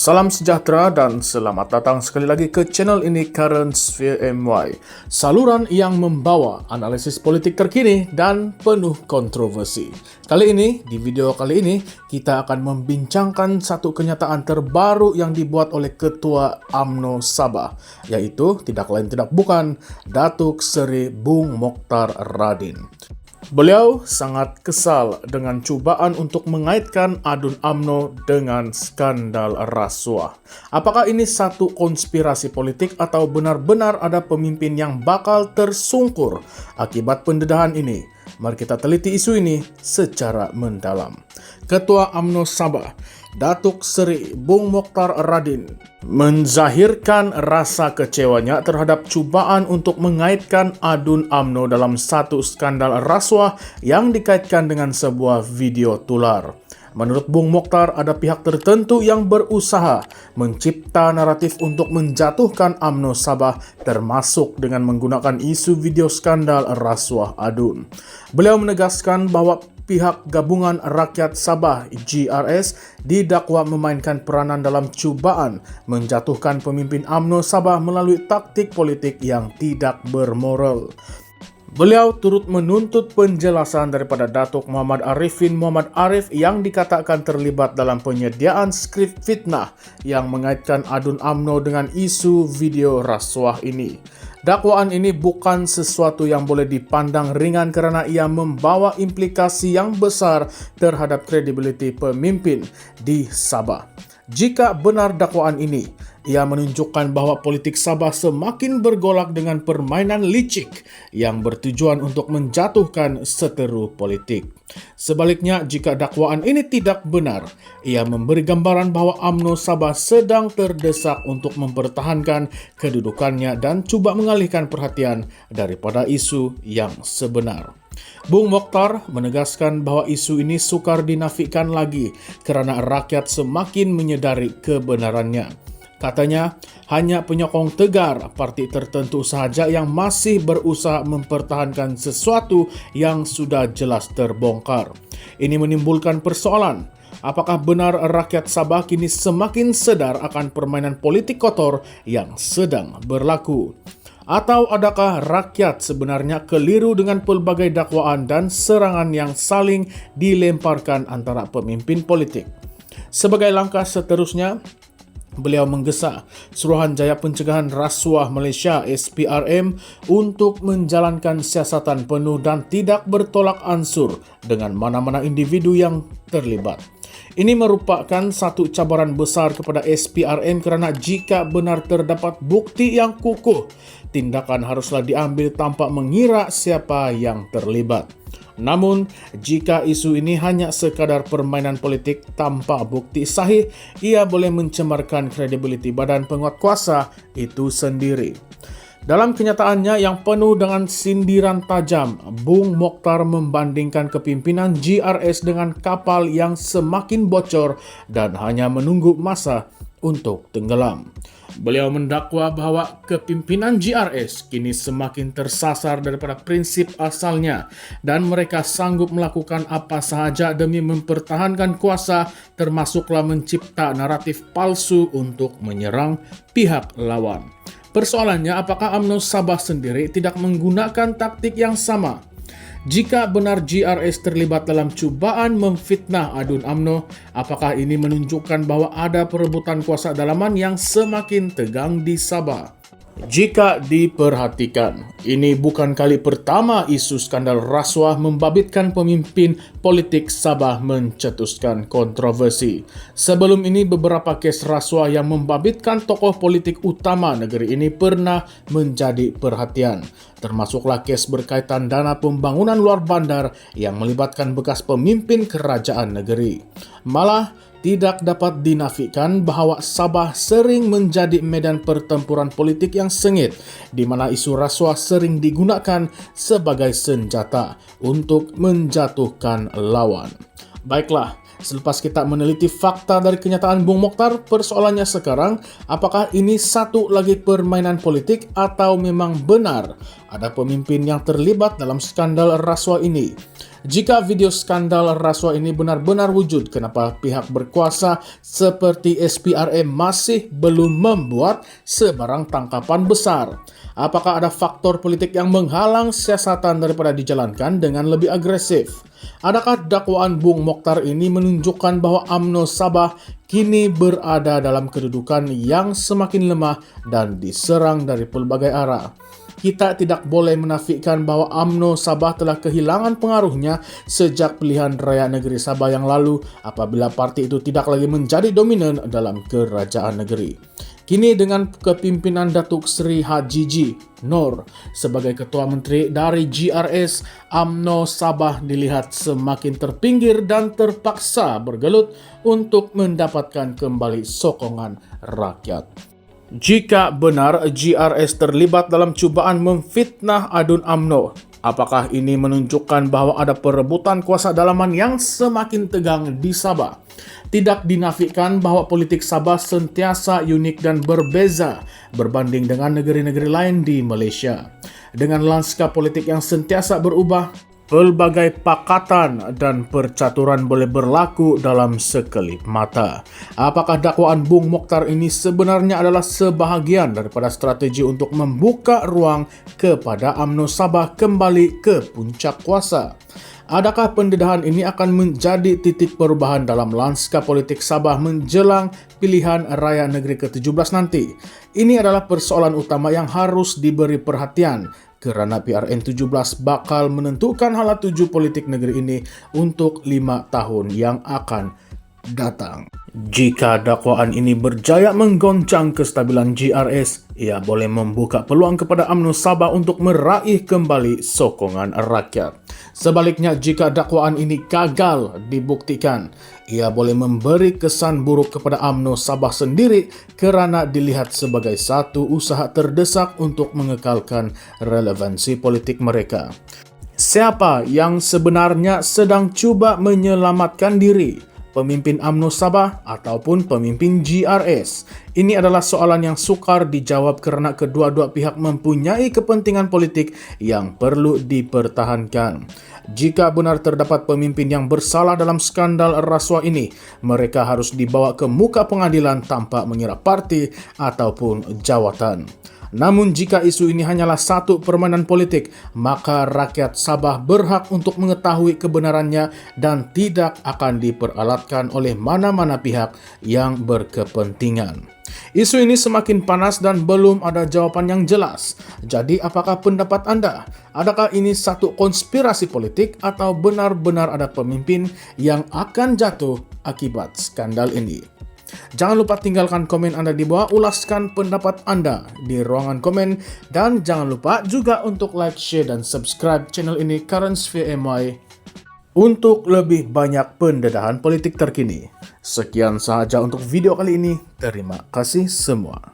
Salam sejahtera dan selamat datang sekali lagi ke channel ini Current Sphere MY, saluran yang membawa analisis politik terkini dan penuh kontroversi. Di video kali ini, kita akan membincangkan satu kenyataan terbaru yang dibuat oleh Ketua UMNO Sabah, yaitu tidak lain tidak bukan Datuk Seri Bung Mokhtar Radin. Beliau sangat kesal dengan cubaan untuk mengaitkan adun UMNO dengan skandal rasuah. Apakah ini satu konspirasi politik atau benar-benar ada pemimpin yang bakal tersungkur akibat pendedahan ini? Mari kita teliti isu ini secara mendalam. Ketua UMNO Sabah, Datuk Seri Bung Mokhtar Radin, menzahirkan rasa kecewanya terhadap cubaan untuk mengaitkan adun UMNO dalam satu skandal rasuah yang dikaitkan dengan sebuah video tular. Menurut Bung Mokhtar, ada pihak tertentu yang berusaha mencipta naratif untuk menjatuhkan UMNO Sabah, termasuk dengan menggunakan isu video skandal rasuah adun. Beliau menegaskan bahwa pihak Gabungan Rakyat Sabah GRS didakwa memainkan peranan dalam cubaan menjatuhkan pemimpin UMNO Sabah melalui taktik politik yang tidak bermoral. Beliau turut menuntut penjelasan daripada Datuk Muhammad Arifin Muhammad Arif yang dikatakan terlibat dalam penyediaan skrip fitnah yang mengaitkan adun UMNO dengan isu video rasuah ini. Dakwaan ini bukan sesuatu yang boleh dipandang ringan kerana ia membawa implikasi yang besar terhadap kredibiliti pemimpin di Sabah. Jika benar dakwaan ini, ia menunjukkan bahawa politik Sabah semakin bergolak dengan permainan licik yang bertujuan untuk menjatuhkan seteru politik. Sebaliknya, jika dakwaan ini tidak benar, ia memberi gambaran bahawa UMNO Sabah sedang terdesak untuk mempertahankan kedudukannya dan cuba mengalihkan perhatian daripada isu yang sebenar. Bung Mokhtar menegaskan bahawa isu ini sukar dinafikan lagi kerana rakyat semakin menyedari kebenarannya. Katanya, hanya penyokong tegar parti tertentu sahaja yang masih berusaha mempertahankan sesuatu yang sudah jelas terbongkar. Ini menimbulkan persoalan. Apakah benar rakyat Sabah kini semakin sedar akan permainan politik kotor yang sedang berlaku? Atau adakah rakyat sebenarnya keliru dengan pelbagai dakwaan dan serangan yang saling dilemparkan antara pemimpin politik? Sebagai langkah seterusnya, beliau menggesa Suruhanjaya Pencegahan Rasuah Malaysia SPRM untuk menjalankan siasatan penuh dan tidak bertolak ansur dengan mana-mana individu yang terlibat. Ini merupakan satu cabaran besar kepada SPRM kerana jika benar terdapat bukti yang kukuh, tindakan haruslah diambil tanpa mengira siapa yang terlibat. Namun, jika isu ini hanya sekadar permainan politik tanpa bukti sahih, ia boleh mencemarkan kredibiliti badan penguat kuasa itu sendiri. Dalam kenyataannya yang penuh dengan sindiran tajam, Bung Mokhtar membandingkan kepimpinan GRS dengan kapal yang semakin bocor dan hanya menunggu masa untuk tenggelam. Beliau mendakwa bahawa kepimpinan GRS kini semakin tersasar daripada prinsip asalnya dan mereka sanggup melakukan apa sahaja demi mempertahankan kuasa, termasuklah mencipta naratif palsu untuk menyerang pihak lawan. Persoalannya, apakah UMNO Sabah sendiri tidak menggunakan taktik yang sama? Jika benar GRS terlibat dalam cubaan memfitnah adun UMNO, apakah ini menunjukkan bahawa ada perebutan kuasa dalaman yang semakin tegang di Sabah? Jika diperhatikan, ini bukan kali pertama isu skandal rasuah membabitkan pemimpin politik Sabah mencetuskan kontroversi. Sebelum ini, beberapa kes rasuah yang membabitkan tokoh politik utama negeri ini pernah menjadi perhatian. Termasuklah kes berkaitan dana pembangunan luar bandar yang melibatkan bekas pemimpin kerajaan negeri. Malah, tidak dapat dinafikan bahawa Sabah sering menjadi medan pertempuran politik yang sengit, di mana isu rasuah sering digunakan sebagai senjata untuk menjatuhkan lawan. Baiklah, Selepas kita meneliti fakta dari kenyataan Bung Mokhtar, persoalannya sekarang, apakah ini satu lagi permainan politik atau memang benar ada pemimpin yang terlibat dalam skandal rasuah ini? Jika video skandal rasuah ini benar-benar wujud, kenapa pihak berkuasa seperti SPRM masih belum membuat sebarang tangkapan besar? Apakah ada faktor politik yang menghalang siasatan daripada dijalankan dengan lebih agresif? Adakah dakwaan Bung Mokhtar ini menunjukkan bahwa UMNO Sabah kini berada dalam kedudukan yang semakin lemah dan diserang dari pelbagai arah? Kita tidak boleh menafikan bahwa UMNO Sabah telah kehilangan pengaruhnya sejak pilihan raya negeri Sabah yang lalu apabila parti itu tidak lagi menjadi dominan dalam kerajaan negeri. Kini dengan kepimpinan Datuk Seri Haji Noor sebagai Ketua Menteri dari GRS, UMNO Sabah dilihat semakin terpinggir dan terpaksa bergelut untuk mendapatkan kembali sokongan rakyat. Jika benar GRS terlibat dalam cubaan memfitnah adun UMNO, apakah ini menunjukkan bahwa ada perebutan kuasa dalaman yang semakin tegang di Sabah? Tidak dinafikan bahwa politik Sabah sentiasa unik dan berbeza berbanding dengan negeri-negeri lain di Malaysia. Dengan lanskap politik yang sentiasa berubah, pelbagai pakatan dan percaturan boleh berlaku dalam sekelip mata. Apakah dakwaan Bung Mokhtar ini sebenarnya adalah sebahagian daripada strategi untuk membuka ruang kepada UMNO Sabah kembali ke puncak kuasa? Adakah pendedahan ini akan menjadi titik perubahan dalam lanskap politik Sabah menjelang pilihan raya negeri ke-17 nanti? Ini adalah persoalan utama yang harus diberi perhatian kerana PRN 17 bakal menentukan hala tuju politik negeri ini untuk 5 tahun yang akan datang. Jika dakwaan ini berjaya menggoncang kestabilan GRS, ia boleh membuka peluang kepada UMNO Sabah untuk meraih kembali sokongan rakyat. Sebaliknya, jika dakwaan ini gagal dibuktikan, ia boleh memberi kesan buruk kepada UMNO Sabah sendiri kerana dilihat sebagai satu usaha terdesak untuk mengekalkan relevansi politik mereka. Siapa yang sebenarnya sedang cuba menyelamatkan diri? Pemimpin UMNO Sabah ataupun pemimpin GRS? Ini adalah soalan yang sukar dijawab kerana kedua-dua pihak mempunyai kepentingan politik yang perlu dipertahankan. Jika benar terdapat pemimpin yang bersalah dalam skandal rasuah ini, mereka harus dibawa ke muka pengadilan tanpa mengira parti ataupun jawatan. Namun jika isu ini hanyalah satu permainan politik, maka rakyat Sabah berhak untuk mengetahui kebenarannya dan tidak akan diperalatkan oleh mana-mana pihak yang berkepentingan. Isu ini semakin panas dan belum ada jawapan yang jelas. Jadi apakah pendapat anda? Adakah ini satu konspirasi politik atau benar-benar ada pemimpin yang akan jatuh akibat skandal ini? Jangan lupa tinggalkan komen anda di bawah, ulaskan pendapat anda di ruangan komen, dan jangan lupa juga untuk like, share, dan subscribe channel ini Current Sphere MY untuk lebih banyak pendedahan politik terkini. Sekian sahaja untuk video kali ini. Terima kasih semua.